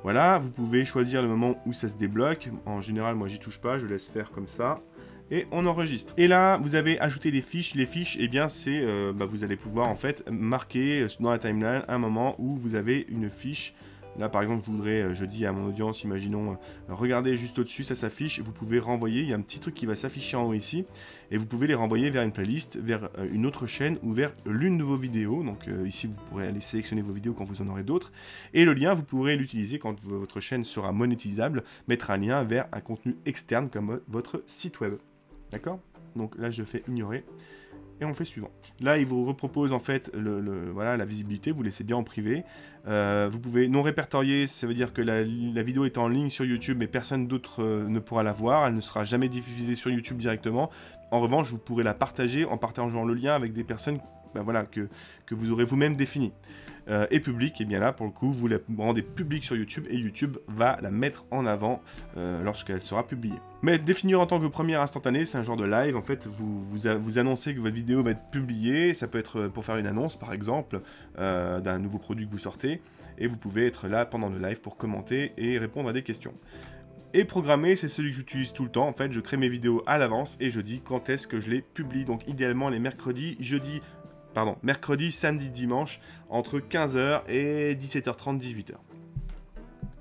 Voilà, vous pouvez choisir le moment où ça se débloque. En général, moi j'y touche pas, je laisse faire comme ça. Et on enregistre. Et là, vous avez ajouté des fiches. Les fiches, eh bien, c'est, vous allez pouvoir en fait marquer dans la timeline un moment où vous avez une fiche. Là, par exemple, je dis à mon audience, imaginons, regardez juste au-dessus, ça s'affiche, vous pouvez renvoyer, il y a un petit truc qui va s'afficher en haut ici, et vous pouvez les renvoyer vers une playlist, vers une autre chaîne, ou vers l'une de vos vidéos. Donc ici, vous pourrez aller sélectionner vos vidéos quand vous en aurez d'autres, et le lien, vous pourrez l'utiliser quand votre chaîne sera monétisable, mettre un lien vers un contenu externe comme votre site web. D'accord? Donc là, je fais ignorer. Et on fait suivant. Là, il vous repropose en fait voilà, la visibilité, vous laissez bien en privé. Vous pouvez non répertorier, ça veut dire que la vidéo est en ligne sur YouTube, mais personne d'autre ne pourra la voir, elle ne sera jamais diffusée sur YouTube directement. En revanche, vous pourrez la partager en partageant le lien avec des personnes voilà, que vous aurez vous-même définies. est publique, et bien là, pour le coup, vous la rendez publique sur YouTube et YouTube va la mettre en avant lorsqu'elle sera publiée. Mais définir en tant que première instantanée, c'est un genre de live. En fait, vous annoncez que votre vidéo va être publiée. Ça peut être pour faire une annonce, par exemple, d'un nouveau produit que vous sortez. Et vous pouvez être là pendant le live pour commenter et répondre à des questions. Et programmer, c'est celui que j'utilise tout le temps. En fait, je crée mes vidéos à l'avance et je dis quand est-ce que je les publie. Donc, idéalement, les mercredis, mercredi, samedi, dimanche, entre 15h et 17h30, 18h.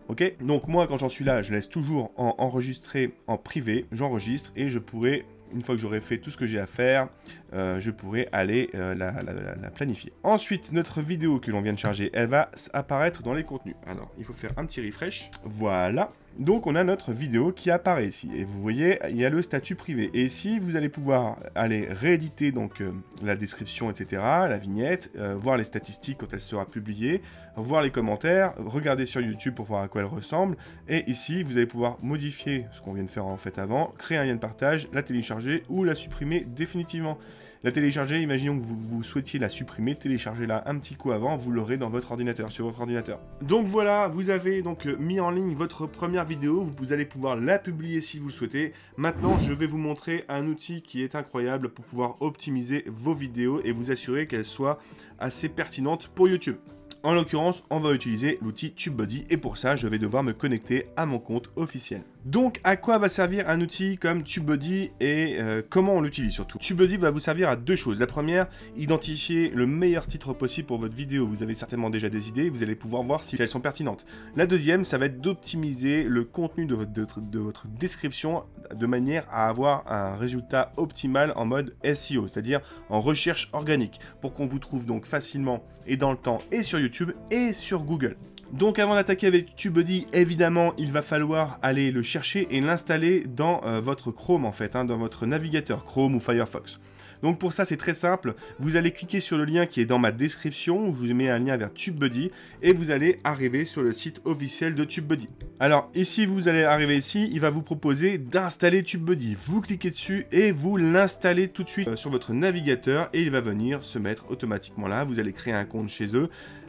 Ok, donc moi quand j'en suis là, je laisse toujours enregistrer en privé, j'enregistre et je pourrai, une fois que j'aurai fait tout ce que j'ai à faire, je pourrai aller la planifier. Ensuite, notre vidéo que l'on vient de charger, elle va apparaître dans les contenus. Alors, il faut faire un petit refresh. Voilà. Donc, on a notre vidéo qui apparaît ici. Et vous voyez, il y a le statut privé. Et ici, vous allez pouvoir aller rééditer donc la description, etc., la vignette, voir les statistiques quand elle sera publiée, voir les commentaires, regarder sur YouTube pour voir à quoi elle ressemble. Et ici, vous allez pouvoir modifier ce qu'on vient de faire en fait avant, créer un lien de partage, la télécharger ou la supprimer définitivement. La télécharger, imaginons que vous souhaitiez la supprimer, téléchargez-la un petit coup avant, vous l'aurez dans votre ordinateur, sur votre ordinateur. Donc voilà, vous avez donc mis en ligne votre première vidéo, vous allez pouvoir la publier si vous le souhaitez. Maintenant, je vais vous montrer un outil qui est incroyable pour pouvoir optimiser vos vidéos et vous assurer qu'elles soient assez pertinentes pour YouTube. En l'occurrence, on va utiliser l'outil TubeBuddy et pour ça, je vais devoir me connecter à mon compte officiel. Donc, à quoi va servir un outil comme TubeBuddy et comment on l'utilise surtout? TubeBuddy va vous servir à deux choses. La première, identifier le meilleur titre possible pour votre vidéo. Vous avez certainement déjà des idées, vous allez pouvoir voir si elles sont pertinentes. La deuxième, ça va être d'optimiser le contenu de votre description de manière à avoir un résultat optimal en mode SEO, c'est-à-dire en recherche organique, pour qu'on vous trouve donc facilement et dans le temps et sur YouTube et sur Google. Donc avant d'attaquer avec TubeBuddy, évidemment, il va falloir aller le chercher et l'installer dans votre Chrome en fait, dans votre navigateur Chrome ou Firefox. Donc pour ça, c'est très simple. Vous allez cliquer sur le lien qui est dans ma description, où je vous mets un lien vers TubeBuddy, et vous allez arriver sur le site officiel de TubeBuddy. Alors ici, vous allez arriver ici, il va vous proposer d'installer TubeBuddy. Vous cliquez dessus et vous l'installez tout de suite sur votre navigateur, et il va venir se mettre automatiquement là. Vous allez créer un compte chez eux.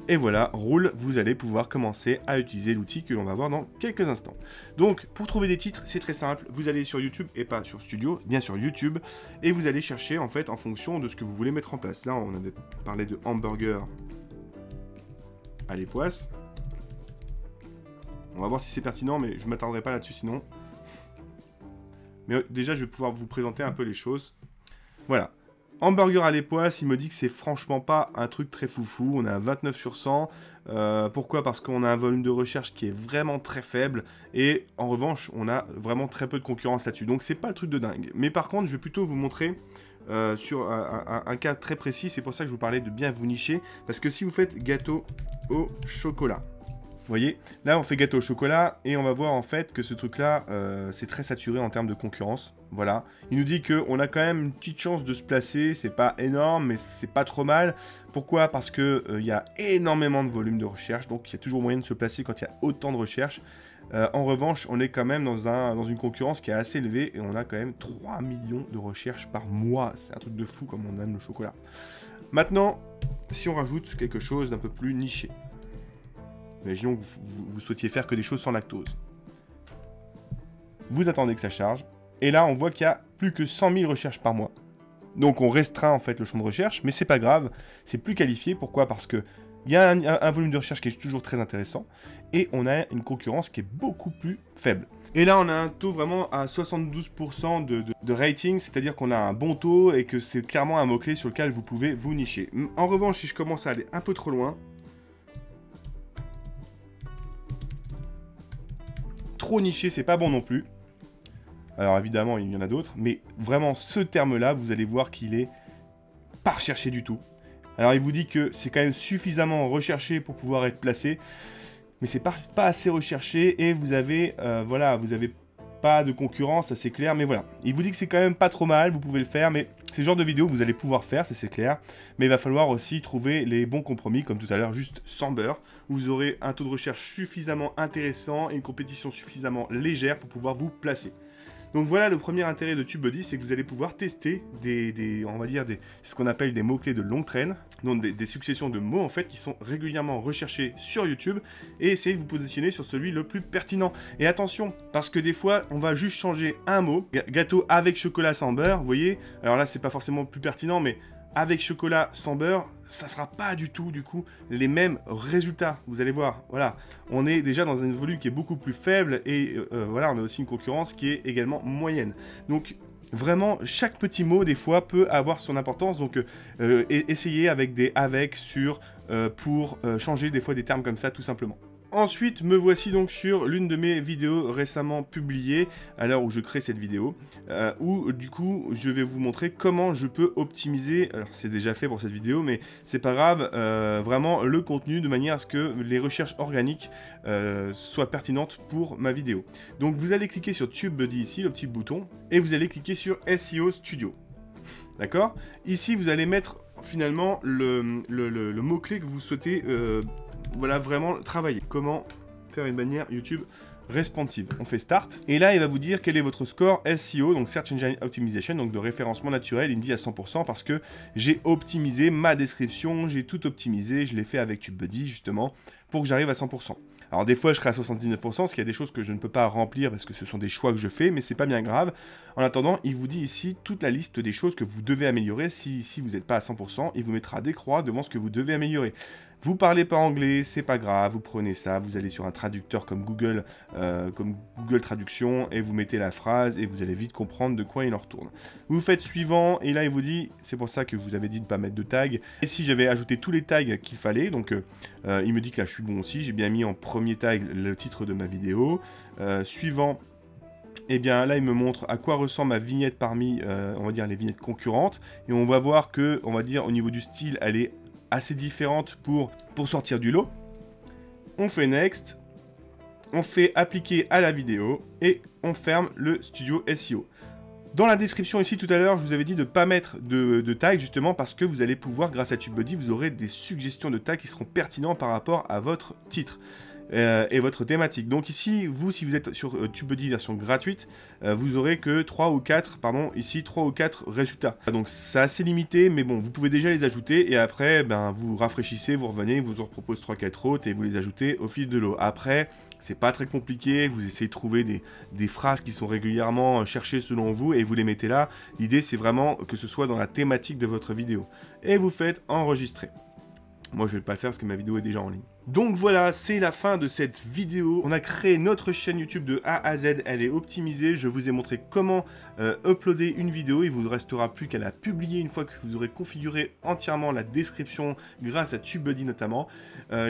Et voilà, roule, vous allez pouvoir commencer à utiliser l'outil que l'on va voir dans quelques instants. Donc, pour trouver des titres, c'est très simple. Vous allez sur YouTube et pas sur Studio, bien sur YouTube. Et vous allez chercher, en fait, en fonction de ce que vous voulez mettre en place. Là, on avait parlé de hamburger à l'époisse. On va voir si c'est pertinent, mais je ne m'attendrai pas là-dessus sinon. Mais déjà, je vais pouvoir vous présenter un peu les choses. Voilà. Hamburger à l'époisse, il me dit que c'est franchement pas un truc très foufou. On a un 29 sur 100. Pourquoi? Parce qu'on a un volume de recherche qui est vraiment très faible. Et en revanche, on a vraiment très peu de concurrence là-dessus. Donc c'est pas le truc de dingue. Mais par contre, je vais plutôt vous montrer sur un cas très précis. C'est pour ça que je vous parlais de bien vous nicher. Parce que si vous faites gâteau au chocolat, vous voyez, là on fait gâteau au chocolat et on va voir en fait que ce truc là c'est très saturé en termes de concurrence. Voilà, il nous dit qu'on a quand même une petite chance de se placer, c'est pas énorme mais c'est pas trop mal. Pourquoi? Parce que il y a énormément de volume de recherche, donc il y a toujours moyen de se placer quand il y a autant de recherche. En revanche, on est quand même dans une concurrence qui est assez élevée et on a quand même 3 millions de recherches par mois. C'est un truc de fou comme on aime le chocolat. Maintenant, si on rajoute quelque chose d'un peu plus niché. Imaginons que vous souhaitiez faire que des choses sans lactose. Vous attendez que ça charge. Et là, on voit qu'il y a plus que 100 000 recherches par mois. Donc, on restreint en fait le champ de recherche. Mais c'est pas grave. C'est plus qualifié. Pourquoi? Parce qu'il y a un volume de recherche qui est toujours très intéressant. Et on a une concurrence qui est beaucoup plus faible. Et là, on a un taux vraiment à 72% de rating. C'est-à-dire qu'on a un bon taux et que c'est clairement un mot-clé sur lequel vous pouvez vous nicher. En revanche, si je commence à aller un peu trop loin... Trop niché, c'est pas bon non plus. Alors évidemment, il y en a d'autres, mais vraiment ce terme-là, vous allez voir qu'il est pas recherché du tout. Alors il vous dit que c'est quand même suffisamment recherché pour pouvoir être placé, mais c'est pas assez recherché et vous avez voilà, vous avez pas de concurrence, ça c'est clair, mais voilà. Il vous dit que c'est quand même pas trop mal, vous pouvez le faire, mais c'est le genre de vidéo que vous allez pouvoir faire, ça c'est clair, mais il va falloir aussi trouver les bons compromis, comme tout à l'heure, juste sans beurre, où vous aurez un taux de recherche suffisamment intéressant et une compétition suffisamment légère pour pouvoir vous placer. Donc voilà le premier intérêt de TubeBuddy, c'est que vous allez pouvoir tester on va dire ce qu'on appelle des mots-clés de longue traîne, donc des successions de mots en fait qui sont régulièrement recherchés sur YouTube, et essayer de vous positionner sur celui le plus pertinent. Et attention, parce que des fois on va juste changer un mot, gâteau avec chocolat sans beurre, vous voyez, alors là c'est pas forcément plus pertinent, mais avec chocolat sans beurre, ça sera pas du tout les mêmes résultats. Vous allez voir, voilà, on est déjà dans un volume qui est beaucoup plus faible et voilà, on a aussi une concurrence qui est également moyenne. Donc vraiment, chaque petit mot des fois peut avoir son importance. Donc essayez avec des avec, sur, pour changer des fois des termes comme ça tout simplement. Ensuite, me voici donc sur l'une de mes vidéos récemment publiées, à l'heure où je crée cette vidéo, où du coup, je vais vous montrer comment je peux optimiser, alors c'est déjà fait pour cette vidéo, mais c'est pas grave, vraiment le contenu de manière à ce que les recherches organiques soient pertinentes pour ma vidéo. Donc vous allez cliquer sur TubeBuddy ici, le petit bouton, et vous allez cliquer sur SEO Studio. D'accord? Ici, vous allez mettre finalement le mot-clé que vous souhaitez voilà, vraiment travailler. Comment faire une bannière YouTube responsive. On fait Start. Et là, il va vous dire quel est votre score SEO, donc Search Engine Optimization, donc de référencement naturel. Il me dit à 100% parce que j'ai optimisé ma description, j'ai tout optimisé, je l'ai fait avec TubeBuddy justement, pour que j'arrive à 100%. Alors des fois je serai à 79% parce qu'il y a des choses que je ne peux pas remplir parce que ce sont des choix que je fais, mais c'est pas bien grave. En attendant, il vous dit ici toute la liste des choses que vous devez améliorer. Si ici vous n'êtes pas à 100%, il vous mettra des croix devant ce que vous devez améliorer. Vous parlez pas anglais, c'est pas grave, vous prenez ça, vous allez sur un traducteur comme Google Traduction et vous mettez la phrase et vous allez vite comprendre de quoi il en retourne. Vous faites suivant et là il vous dit, c'est pour ça que je vous avais dit de ne pas mettre de tag. Et si j'avais ajouté tous les tags qu'il fallait, donc il me dit que là je suis bon aussi, j'ai bien mis en premier tag le titre de ma vidéo. Suivant, et bien là il me montre à quoi ressemble ma vignette parmi, on va dire, les vignettes concurrentes. Et on va voir que, on va dire, au niveau du style, elle est assez différente pour sortir du lot. On fait Next, on fait appliquer à la vidéo et on ferme le studio SEO. Dans la description ici tout à l'heure, je vous avais dit de ne pas mettre de tag justement parce que vous allez pouvoir, grâce à TubeBuddy, vous aurez des suggestions de tags qui seront pertinents par rapport à votre titre. Et votre thématique. Donc ici, vous, si vous êtes sur TubeBuddy version gratuite, vous aurez que 3 ou 4 résultats. Donc c'est assez limité, mais bon, vous pouvez déjà les ajouter, et après, ben, vous rafraîchissez, vous revenez, vous en propose 3-4 autres, et vous les ajoutez au fil de l'eau. Après, c'est pas très compliqué, vous essayez de trouver des phrases qui sont régulièrement cherchées selon vous, et vous les mettez là. L'idée, c'est vraiment que ce soit dans la thématique de votre vidéo. Et vous faites enregistrer. Moi, je vais pas le faire parce que ma vidéo est déjà en ligne. Donc voilà, c'est la fin de cette vidéo. On a créé notre chaîne YouTube de A à Z, elle est optimisée. Je vous ai montré comment uploader une vidéo. Il vous ne restera plus qu'à la publier une fois que vous aurez configuré entièrement la description grâce à TubeBuddy notamment.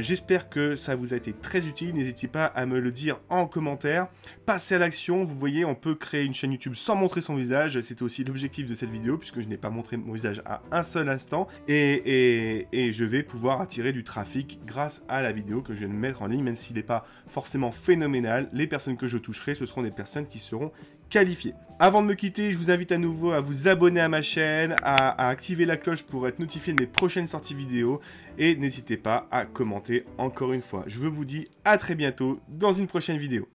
J'espère que ça vous a été très utile. N'hésitez pas à me le dire en commentaire. Passez à l'action. Vous voyez, on peut créer une chaîne YouTube sans montrer son visage. C'était aussi l'objectif de cette vidéo puisque je n'ai pas montré mon visage à un seul instant. Et je vais pouvoir attirer du trafic grâce à la vidéo que je viens de mettre en ligne, même s'il n'est pas forcément phénoménal. Les personnes que je toucherai, ce seront des personnes qui seront qualifiées. Avant de me quitter, je vous invite à nouveau à vous abonner à ma chaîne, à activer la cloche pour être notifié de mes prochaines sorties vidéo, et n'hésitez pas à commenter encore une fois. Je vous dis à très bientôt dans une prochaine vidéo.